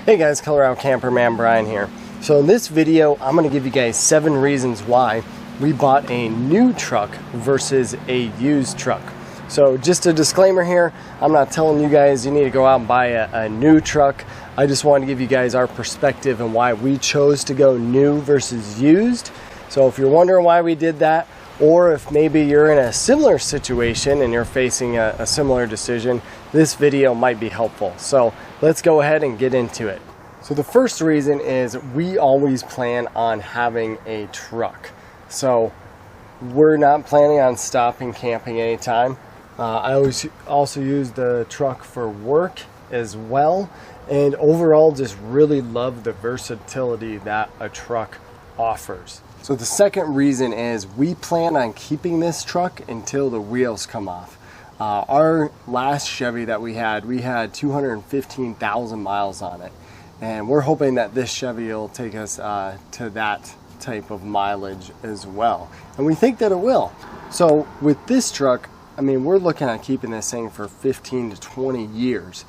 Hey guys, Colorado Camperman Brian here. So in this video, I'm going to give you guys 7 reasons why we bought a new truck versus a used truck. So just a disclaimer here, I'm not telling you guys you need to go out and buy a new truck. I just want to give you guys our perspective and why we chose to go new versus used. So if you're wondering why we did that, or if maybe you're in a similar situation and you're facing a similar decision, this video might be helpful. So let's go ahead and get into it. So the first reason is we always plan on having a truck. So we're not planning on stopping camping anytime. I always also use the truck for work as well. And overall just really love the versatility that a truck offers. So the second reason is we plan on keeping this truck until the wheels come off. Our last Chevy that we had 215,000 miles on it. And we're hoping that this Chevy will take us to that type of mileage as well. And we think that it will. So with this truck, I mean, we're looking at keeping this thing for 15 to 20 years.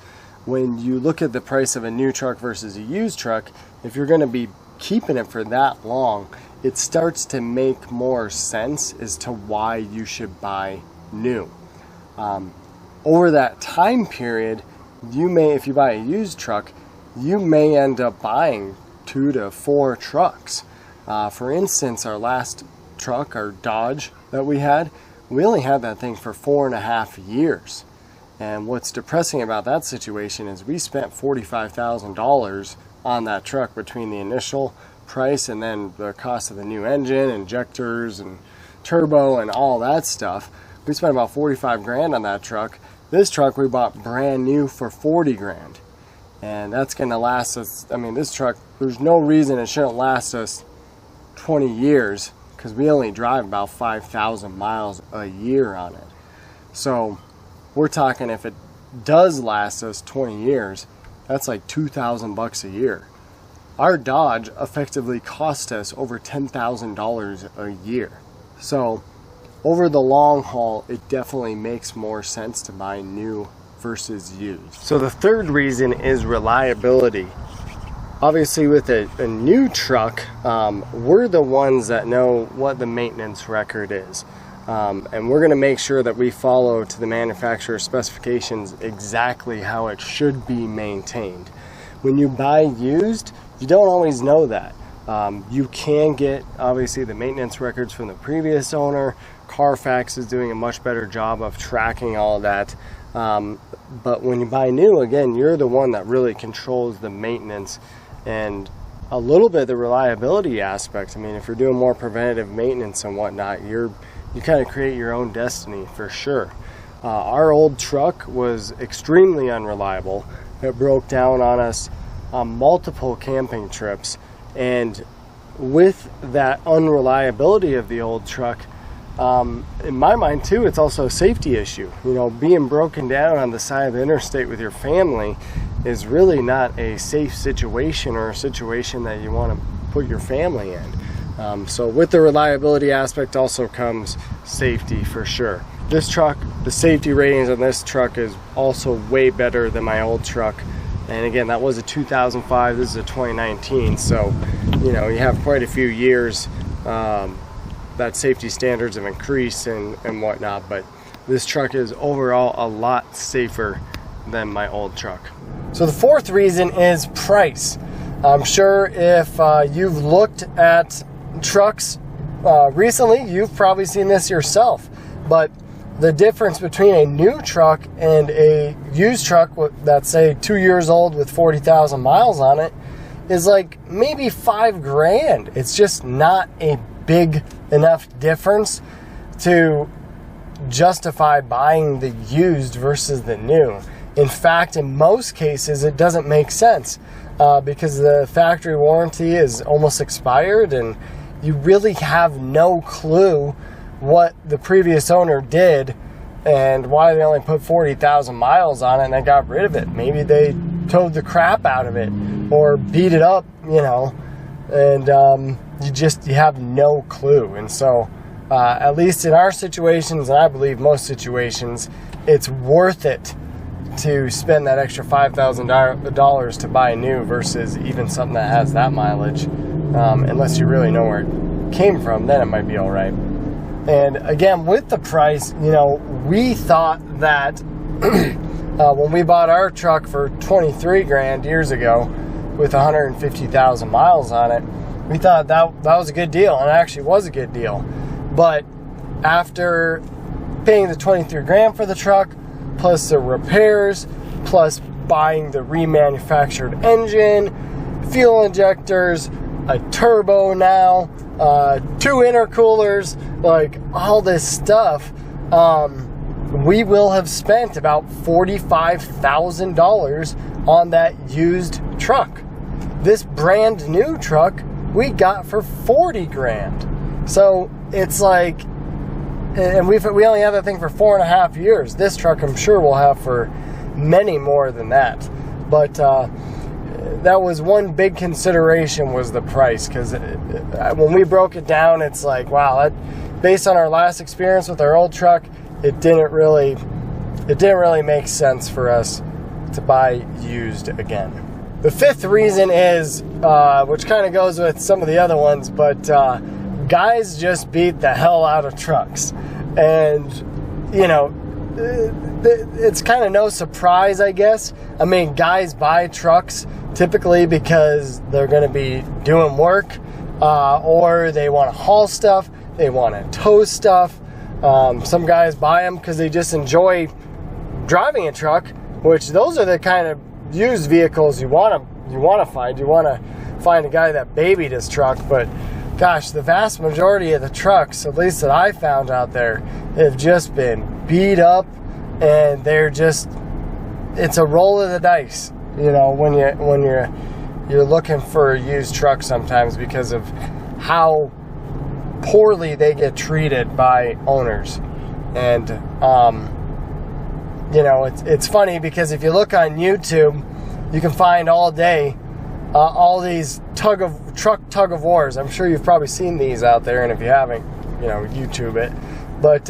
When you look at the price of a new truck versus a used truck, if you're going to be keeping it for that long, it starts to make more sense as to why you should buy new. Over that time period, you may, if you buy a used truck, you may end up buying 2 to 4 trucks. For instance, our last truck, our Dodge that we only had that thing for 4.5 years. And what's depressing about that situation is we spent $45,000 on that truck between the initial price and then the cost of the new engine, injectors and turbo and all that stuff. We spent about 45 grand on that truck. This truck we bought brand new for 40 grand. And that's going to last us, I mean, this truck, there's no reason it shouldn't last us 20 years because we only drive about 5,000 miles a year on it. So we're talking if it does last us 20 years, that's like $2,000 a year. Our Dodge effectively cost us over $10,000 a year. So over the long haul, it definitely makes more sense to buy new versus used. So the third reason is reliability. Obviously with a new truck, we're the ones that know what the maintenance record is. And we're going to make sure that we follow to the manufacturer's specifications exactly how it should be maintained. When you buy used, you don't always know that. You can get, obviously, the maintenance records from the previous owner. Carfax is doing a much better job of tracking all of that. But when you buy new, again, you're the one that really controls the maintenance and a little bit the reliability aspect. I mean, if you're doing more preventative maintenance and whatnot, you kind of create your own destiny for sure. Our old truck was extremely unreliable. It broke down on us on multiple camping trips, and with that unreliability of the old truck, in my mind too, it's also a safety issue. You know, being broken down on the side of the interstate with your family is really not a safe situation or a situation that you want to put your family in. So with the reliability aspect also comes safety for sure. This truck, the safety ratings on this truck is also way better than my old truck. And again, that was a 2005, this is a 2019, so you know, you have quite a few years that safety standards have increased and whatnot, but this truck is overall a lot safer than my old truck. So the fourth reason is price. I'm sure if you've looked at trucks recently, you've probably seen this yourself, but the difference between a new truck and a used truck that's say 2 years old with 40,000 miles on it is like maybe 5 grand. It's just not a big enough difference to justify buying the used versus the new. In fact, in most cases, it doesn't make sense because the factory warranty is almost expired and you really have no clue what the previous owner did and why they only put 40,000 miles on it and they got rid of it. Maybe they towed the crap out of it or beat it up, you know, and you have no clue. And so at least in our situations, and I believe most situations, it's worth it to spend that extra $5,000 to buy new versus even something that has that mileage, unless you really know where it came from, then it might be all right. And again, with the price, you know, we thought that when we bought our truck for 23 grand years ago with 150,000 miles on it, we thought that was a good deal, and it actually was a good deal. But after paying the 23 grand for the truck, plus the repairs, plus buying the remanufactured engine, fuel injectors, a turbo now, 2 intercoolers, like all this stuff, we will have spent about $45,000 on that used truck. This brand new truck we got for 40 grand. So it's like, and we only have that thing for 4.5 years. This truck I'm sure we'll have for many more than that. But that was one big consideration, was the price, because when we broke it down, it's like, wow, that, based on our last experience with our old truck, it didn't really make sense for us to buy used again. The fifth reason is, which kind of goes with some of the other ones, but guys just beat the hell out of trucks. And, you know, it's kind of no surprise, I guess. I mean, guys buy trucks typically because they're going to be doing work, or they want to haul stuff, they want to tow stuff. Some guys buy them because they just enjoy driving a truck, which those are the kind of used vehicles you want to find. You want to find a guy that babied his truck. But gosh, the vast majority of the trucks, at least that I found out there, have just been beat up, and they're just, it's a roll of the dice, you know, when you're looking for a used truck sometimes, because of how poorly they get treated by owners. And you know, it's funny because if you look on YouTube, you can find all day all these truck tug of wars. I'm sure you've probably seen these out there, and if you haven't, you know, YouTube it. But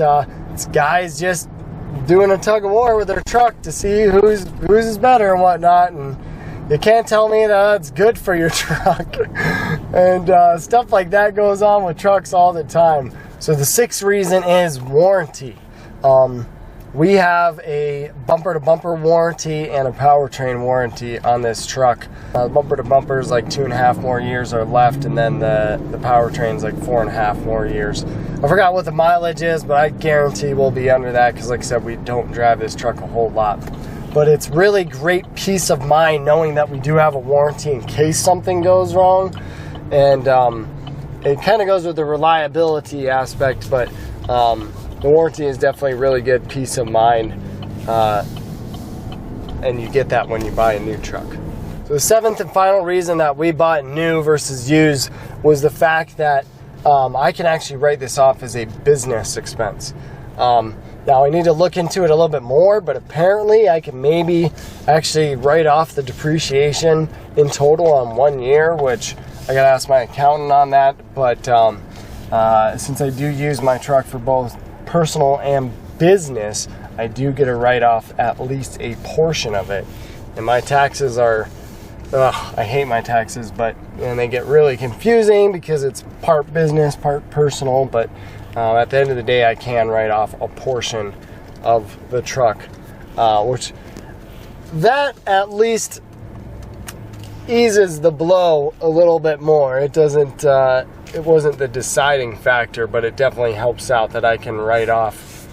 it's guys just doing a tug of war with their truck to see who's is better and whatnot, and you can't tell me that that's good for your truck. And stuff like that goes on with trucks all the time. So the sixth reason is warranty. We have a bumper-to-bumper warranty and a powertrain warranty on this truck. Bumper-to-bumper is like 2.5 more years are left, and then the powertrain's like 4.5 more years. I forgot what the mileage is, but I guarantee we'll be under that because, like I said, we don't drive this truck a whole lot. But it's really great peace of mind knowing that we do have a warranty in case something goes wrong. And it kind of goes with the reliability aspect, but the warranty is definitely really good peace of mind, and you get that when you buy a new truck. So the seventh and final reason that we bought new versus used was the fact that I can actually write this off as a business expense. Now I need to look into it a little bit more, but apparently I can maybe actually write off the depreciation in total on 1 year, which I gotta ask my accountant on that. But since I do use my truck for both personal and business, I do get a write-off at least a portion of it. And my taxes are, I hate my taxes, and they get really confusing because it's part business, part personal, but at the end of the day, I can write off a portion of the truck, which that at least eases the blow a little bit more. It doesn't, it wasn't the deciding factor, but it definitely helps out that I can write off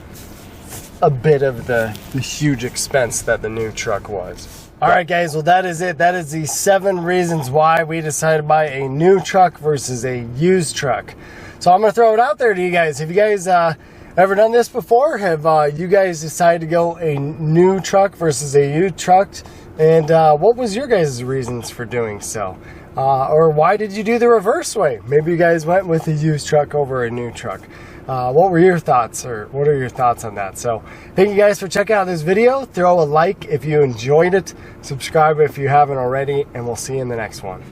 a bit of the huge expense that the new truck was. Alright guys, well that is it. That is the 7 reasons why we decided to buy a new truck versus a used truck. So I'm going to throw it out there to you guys. Have you guys ever done this before? Have you guys decided to go a new truck versus a used truck? And what was your guys' reasons for doing so? Or why did you do the reverse way? Maybe you guys went with a used truck over a new truck. What were your thoughts, or what are your thoughts on that? So thank you guys for checking out this video. Throw a like if you enjoyed it. Subscribe if you haven't already, and we'll see you in the next one.